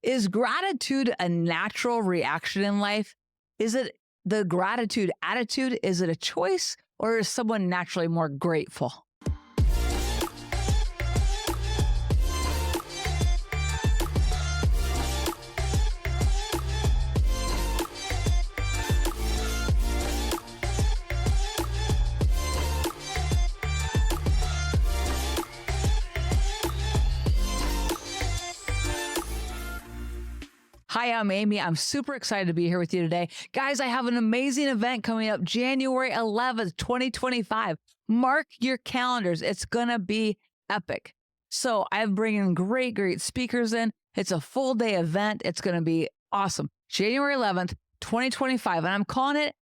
Is gratitude a natural reaction in life? Is it the gratitude attitude? Is it a choice, or is someone naturally more grateful? Hi, I'm Amy. I'm super excited to be here with you today. Guys, I have an amazing event coming up January 11th, 2025. Mark your calendars. It's going to be epic. So I'm bringing great speakers in. It's a full day event. It's going to be awesome. January 11th, 2025. And I'm calling it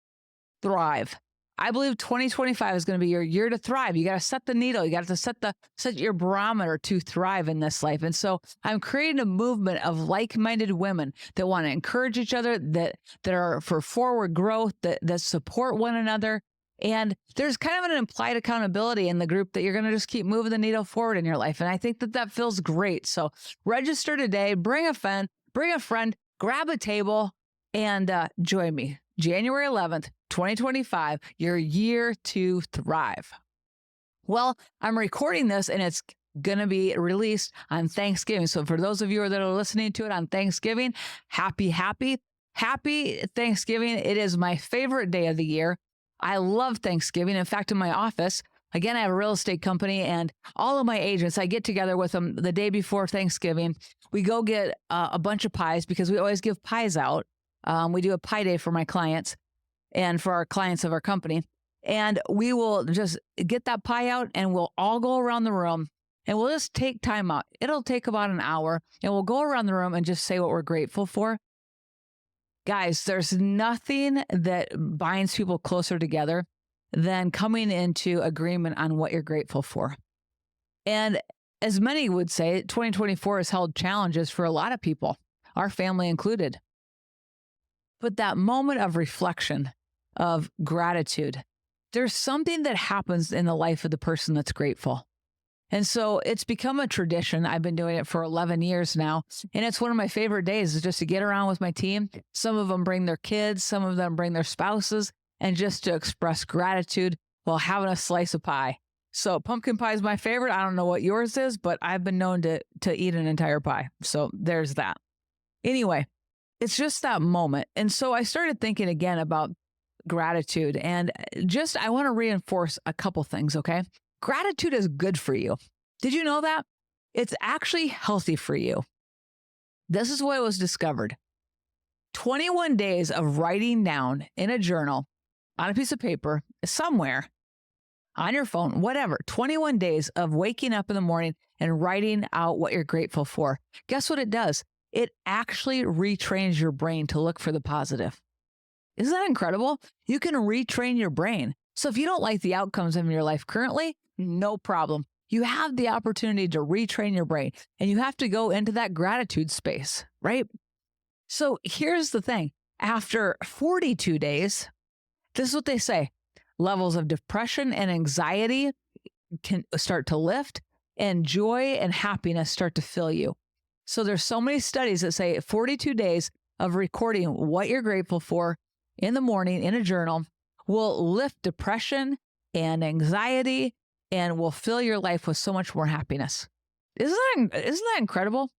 Thrive. I believe 2025 is going to be your year to thrive. You got to set the needle. You got to set your barometer to thrive in this life. And so I'm creating a movement of like-minded women that want to encourage each other, that are for forward growth, that support one another. And there's kind of an implied accountability in the group that you're going to just keep moving the needle forward in your life. And I think that feels great. So register today, bring a friend, grab a table, and join me. January 11th, 2025, your year to thrive. Well, I'm recording this and it's going to be released on Thanksgiving. So for those of you that are listening to it on Thanksgiving, happy Thanksgiving. It is my favorite day of the year. I love Thanksgiving. In fact, in my office, again, I have a real estate company, and all of my agents, I get together with them the day before Thanksgiving. We go get a bunch of pies because we always give pies out. We do a pie day for my clients and for our clients of our company. And we will just get that pie out and we'll all go around the room and we'll just take time out. It'll take about an hour and we'll go around the room and just say what we're grateful for. Guys, there's nothing that binds people closer together than coming into agreement on what you're grateful for. And as many would say, 2024 has held challenges for a lot of people, our family included. But that moment of reflection, of gratitude, there's something that happens in the life of the person that's grateful. And so it's become a tradition. I've been doing it for 11 years now. And it's one of my favorite days is just to get around with my team. Some of them bring their kids, some of them bring their spouses, and just to express gratitude while having a slice of pie. So pumpkin pie is my favorite. I don't know what yours is, but I've been known to eat an entire pie. So there's that. Anyway, it's just that moment. And so I started thinking again about gratitude, and I want to reinforce a couple things, okay? Gratitude is good for you. Did you know that? It's actually healthy for you. This is what was discovered. 21 days of writing down in a journal, on a piece of paper, somewhere, on your phone, whatever, 21 days of waking up in the morning and writing out what you're grateful for. Guess what it does? It actually retrains your brain to look for the positive. Isn't that incredible? You can retrain your brain. So if you don't like the outcomes in your life currently, no problem. You have the opportunity to retrain your brain, and you have to go into that gratitude space, right? So here's the thing. After 42 days, this is what they say. Levels of depression and anxiety can start to lift, and joy and happiness start to fill you. So there's so many studies that say 42 days of recording what you're grateful for in the morning in a journal will lift depression and anxiety and will fill your life with so much more happiness. Isn't that incredible?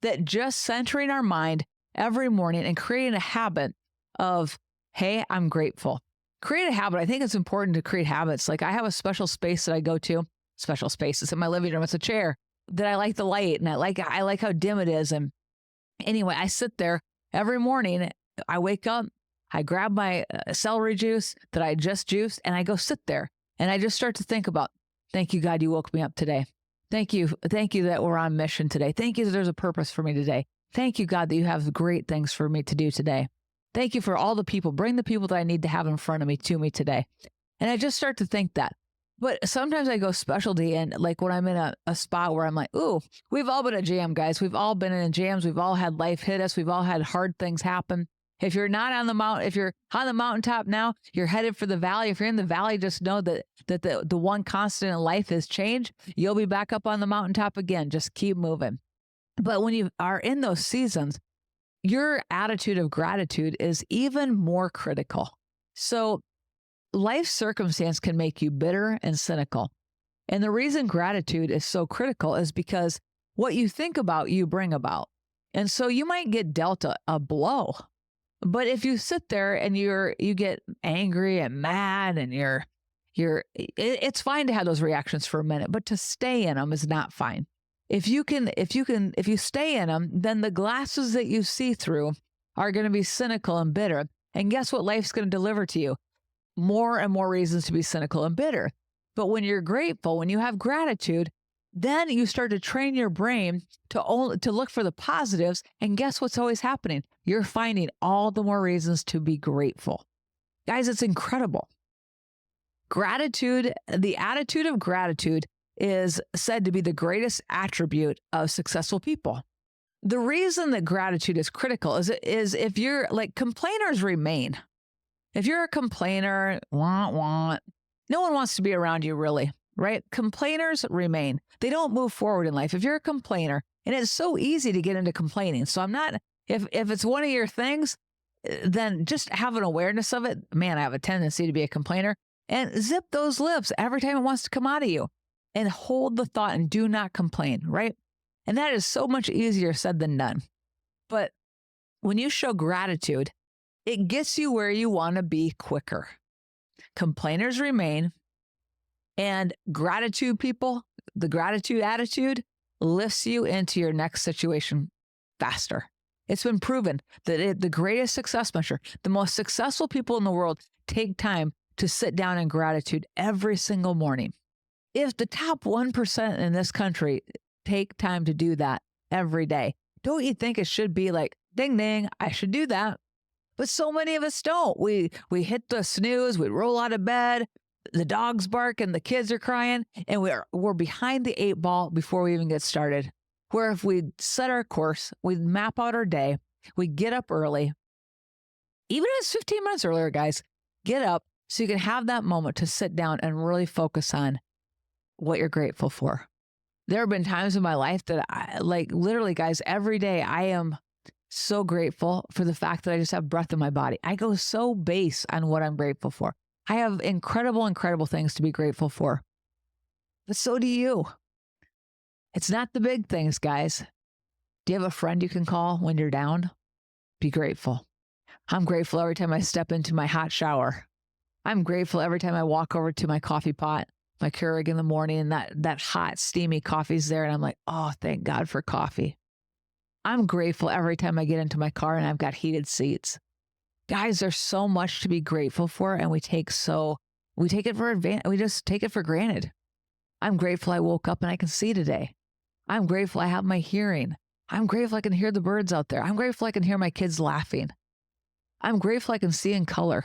That just centering our mind every morning and creating a habit of, hey, I'm grateful. Create a habit. I think it's important to create habits. Like I have a special space that I go to, special space. It's in my living room. It's a chair that I like the light and I like how dim it is. And anyway, I sit there every morning. I wake up, I grab my celery juice that I just juiced, and I go sit there. And I just start to think about, thank you, God, you woke me up today. Thank you that we're on mission today. Thank you that there's a purpose for me today. Thank you, God, that you have great things for me to do today. Thank you for all the people. Bring the people that I need to have in front of me to me today. And I just start to think that. But sometimes I go specialty, and like when I'm in a spot where I'm like, ooh, we've all been a jam, guys. We've all been in jams. We've all had life hit us. We've all had hard things happen. If you're not on the mountain, if you're on the mountaintop now, you're headed for the valley. If you're in the valley, just know that the one constant in life is change. You'll be back up on the mountaintop again. Just keep moving. But when you are in those seasons, your attitude of gratitude is even more critical. So life circumstance can make you bitter and cynical. And the reason gratitude is so critical is because what you think about, you bring about. And so you might get dealt a blow. But if you sit there and you get angry and mad and it's fine to have those reactions for a minute, but to stay in them is not fine. If you stay in them, then the glasses that you see through are going to be cynical and bitter. And guess what life's going to deliver to you? More and more reasons to be cynical and bitter. But when you're grateful, when you have gratitude, then you start to train your brain to look for the positives. And guess what's always happening? You're finding all the more reasons to be grateful. Guys, it's incredible. Gratitude, the attitude of gratitude is said to be the greatest attribute of successful people. The reason that gratitude is critical is if you're like complainers remain. If you're a complainer, no one wants to be around you really, right? Complainers remain. They don't move forward in life. If you're a complainer, and it's so easy to get into complaining. So if it's one of your things, then just have an awareness of it. Man, I have a tendency to be a complainer, and zip those lips every time it wants to come out of you and hold the thought and do not complain, right? And that is so much easier said than done. But when you show gratitude, it gets you where you want to be quicker. Complainers remain, and gratitude people, the gratitude attitude lifts you into your next situation faster. It's been proven that the greatest success measure, the most successful people in the world take time to sit down in gratitude every single morning. If the top 1% in this country take time to do that every day, don't you think it should be like, ding, ding, I should do that? But so many of us don't. We hit the snooze, we roll out of bed, the dogs bark and the kids are crying, and we're behind the 8 ball before we even get started. Where if we set our course, we map out our day, we get up early, even if it's 15 minutes earlier, guys, get up so you can have that moment to sit down and really focus on what you're grateful for. There have been times in my life that literally, guys, every day I am so grateful for the fact that I just have breath in my body. I go so base on what I'm grateful for. I have incredible, incredible things to be grateful for. But so do you. It's not the big things, guys. Do you have a friend you can call when you're down? Be grateful. I'm grateful every time I step into my hot shower. I'm grateful every time I walk over to my coffee pot, my Keurig in the morning, and that hot, steamy coffee's there. And I'm like, oh, thank God for coffee. I'm grateful every time I get into my car and I've got heated seats. Guys, there's so much to be grateful for, and we just take it for granted. I'm grateful I woke up and I can see today. I'm grateful I have my hearing. I'm grateful I can hear the birds out there. I'm grateful I can hear my kids laughing. I'm grateful I can see in color.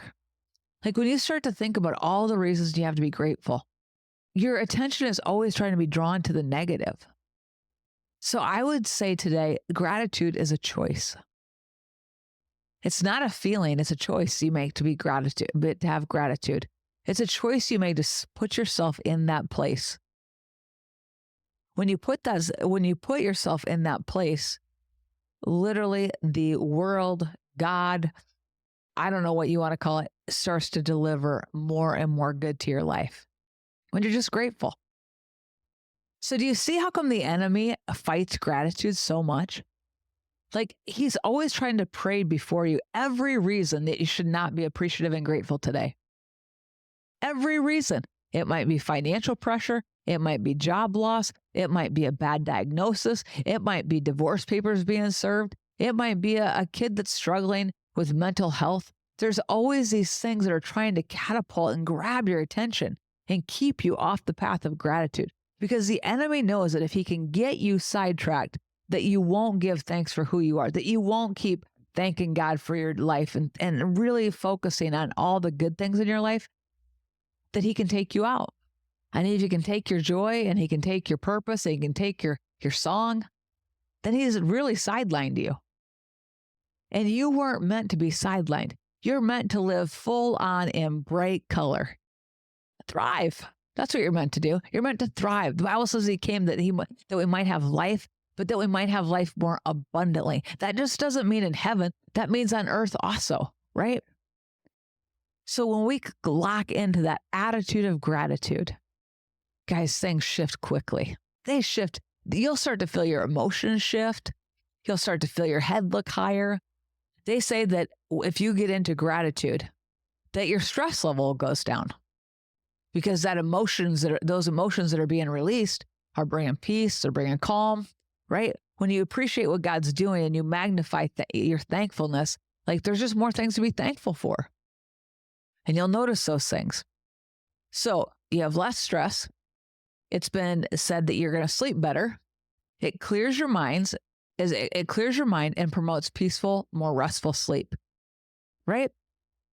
Like when you start to think about all the reasons you have to be grateful, your attention is always trying to be drawn to the negative. So I would say today, gratitude is a choice. It's not a feeling, it's a choice you make to have gratitude. It's a choice you make to put yourself in that place. When you put yourself in that place, literally the world, God, I don't know what you want to call it, starts to deliver more and more good to your life when you're just grateful. So do you see how come the enemy fights gratitude so much? Like he's always trying to parade before you every reason that you should not be appreciative and grateful today. Every reason. It might be financial pressure. It might be job loss. It might be a bad diagnosis. It might be divorce papers being served. It might be a kid that's struggling with mental health. There's always these things that are trying to catapult and grab your attention and keep you off the path of gratitude. Because the enemy knows that if he can get you sidetracked, that you won't give thanks for who you are, that you won't keep thanking God for your life and really focusing on all the good things in your life, that he can take you out. And if he can take your joy and he can take your purpose and he can take your song, then he's really sidelined you. And you weren't meant to be sidelined. You're meant to live full on in bright color. Thrive. That's what you're meant to do. You're meant to thrive. The Bible says he came that we might have life but that we might have life more abundantly. That just doesn't mean in heaven. That means on earth also, right? So when we lock into that attitude of gratitude, guys, things shift quickly. They shift. You'll start to feel your emotions shift. You'll start to feel your head look higher. They say that if you get into gratitude, that your stress level goes down because those emotions that are being released are bringing peace, they're bringing calm, right? When you appreciate what God's doing and you magnify your thankfulness, like there's just more things to be thankful for. And you'll notice those things. So you have less stress. It's been said that you're going to sleep better. It clears your minds. It clears your mind and promotes peaceful, more restful sleep, right?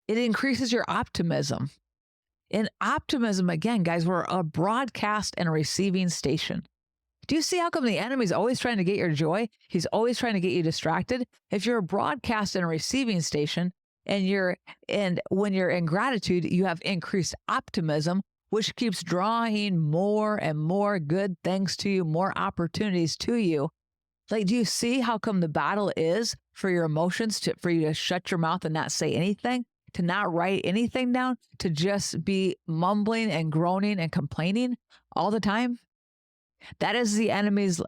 It increases your optimism. In optimism, again, guys, we're a broadcast and a receiving station. Do you see how come the enemy's always trying to get your joy? He's always trying to get you distracted. If you're a broadcast and a receiving station, and when you're in gratitude, you have increased optimism, which keeps drawing more and more good things to you, more opportunities to you. Like, do you see how come the battle is for your emotions, for you to shut your mouth and not say anything, to not write anything down, to just be mumbling and groaning and complaining all the time? That is the enemy's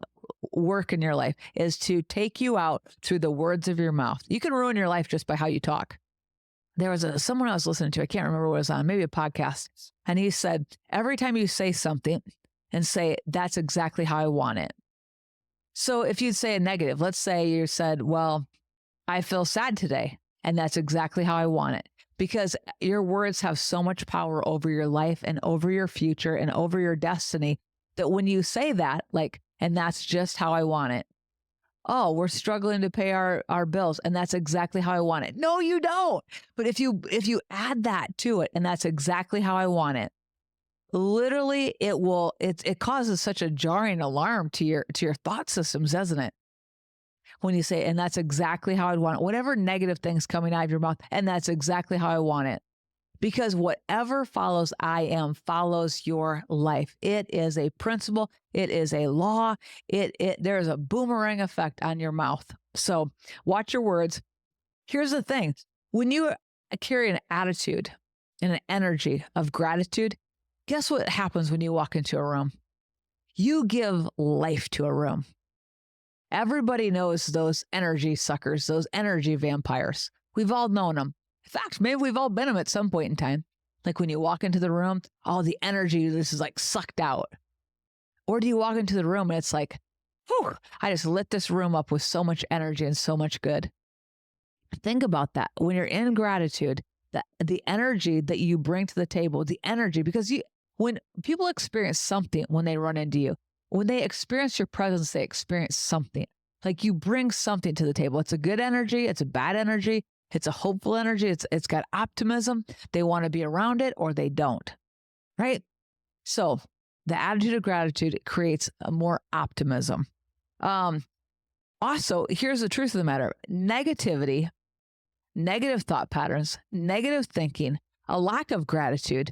work in your life, is to take you out through the words of your mouth. You can ruin your life just by how you talk. There was someone I was listening to, I can't remember what it was on, maybe a podcast, and he said, every time you say something and say, that's exactly how I want it. So if you'd say a negative, let's say you said, well, I feel sad today, and that's exactly how I want it. Because your words have so much power over your life and over your future and over your destiny that when you say that, like, and that's just how I want it. Oh, we're struggling to pay our bills, and that's exactly how I want it. No, you don't. But if you add that to it, and that's exactly how I want it, literally it causes such a jarring alarm to your thought systems, doesn't it? When you say, and that's exactly how I'd want it, whatever negative thing's coming out of your mouth, and that's exactly how I want it. Because whatever follows I am follows your life. It is a principle. It is a law. There is a boomerang effect on your mouth. So watch your words. Here's the thing. When you carry an attitude and an energy of gratitude, guess what happens when you walk into a room? You give life to a room. Everybody knows those energy suckers, those energy vampires. We've all known them. In fact, maybe we've all been them at some point in time. Like when you walk into the room, all the energy just is like sucked out. Or do you walk into the room and it's like, whew, I just lit this room up with so much energy and so much good. Think about that. When you're in gratitude, the energy that you bring to the table, the energy, because when people experience something when they run into you, when they experience your presence, they experience something. Like you bring something to the table. It's a good energy. It's a bad energy. It's a hopeful energy. It's got optimism. They want to be around it or they don't, right? So the attitude of gratitude creates a more optimism. Also, here's the truth of the matter. Negativity, negative thought patterns, negative thinking, a lack of gratitude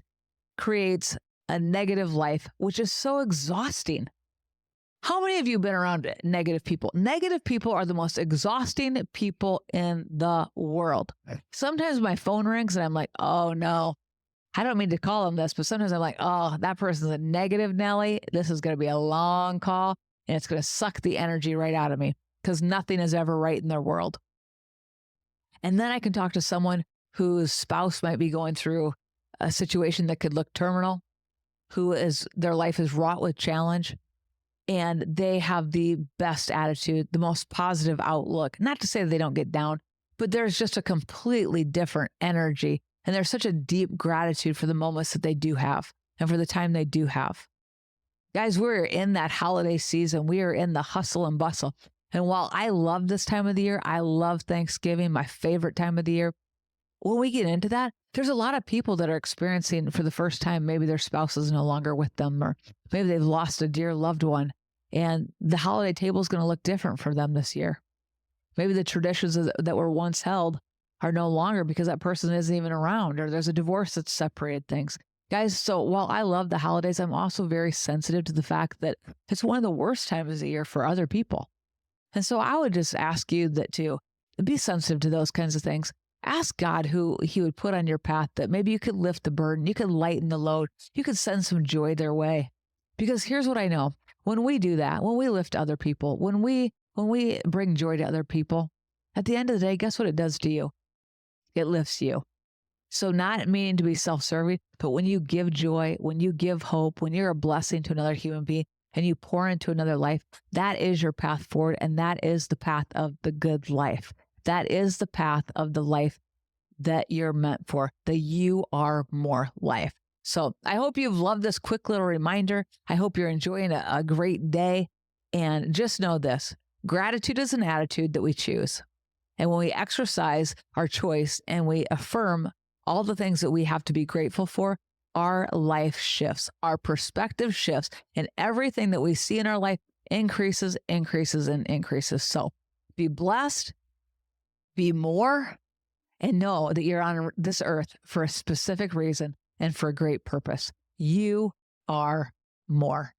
creates a negative life, which is so exhausting. How many of you have been around negative people? Negative people are the most exhausting people in the world. Sometimes my phone rings and I'm like, oh no, I don't mean to call them this, but sometimes I'm like, oh, that person's a negative Nelly. This is going to be a long call and it's going to suck the energy right out of me because nothing is ever right in their world. And then I can talk to someone whose spouse might be going through a situation that could look terminal, their life is wrought with challenge. And they have the best attitude, the most positive outlook. Not to say that they don't get down, but there's just a completely different energy. And there's such a deep gratitude for the moments that they do have and for the time they do have. Guys, we're in that holiday season. We are in the hustle and bustle. And while I love this time of the year, I love Thanksgiving, my favorite time of the year. When we get into that, there's a lot of people that are experiencing for the first time, maybe their spouse is no longer with them, or maybe they've lost a dear loved one. And the holiday table is going to look different for them this year. Maybe the traditions that were once held are no longer because that person isn't even around, or there's a divorce that's separated things. Guys, so while I love the holidays, I'm also very sensitive to the fact that it's one of the worst times of the year for other people. And so I would just ask you that to be sensitive to those kinds of things. Ask God who he would put on your path that maybe you could lift the burden, you could lighten the load, you could send some joy their way. Because here's what I know. When we do that, when we lift other people, when we bring joy to other people, at the end of the day, guess what it does to you? It lifts you. So not meaning to be self-serving, but when you give joy, when you give hope, when you're a blessing to another human being and you pour into another life, that is your path forward. And that is the path of the good life. That is the path of the life that you're meant for, the you are more life. So I hope you've loved this quick little reminder. I hope you're enjoying a great day. And just know this, gratitude is an attitude that we choose. And when we exercise our choice and we affirm all the things that we have to be grateful for, our life shifts, our perspective shifts, and everything that we see in our life increases, increases, and increases. So be blessed, be more, and know that you're on this earth for a specific reason and for a great purpose. You are more.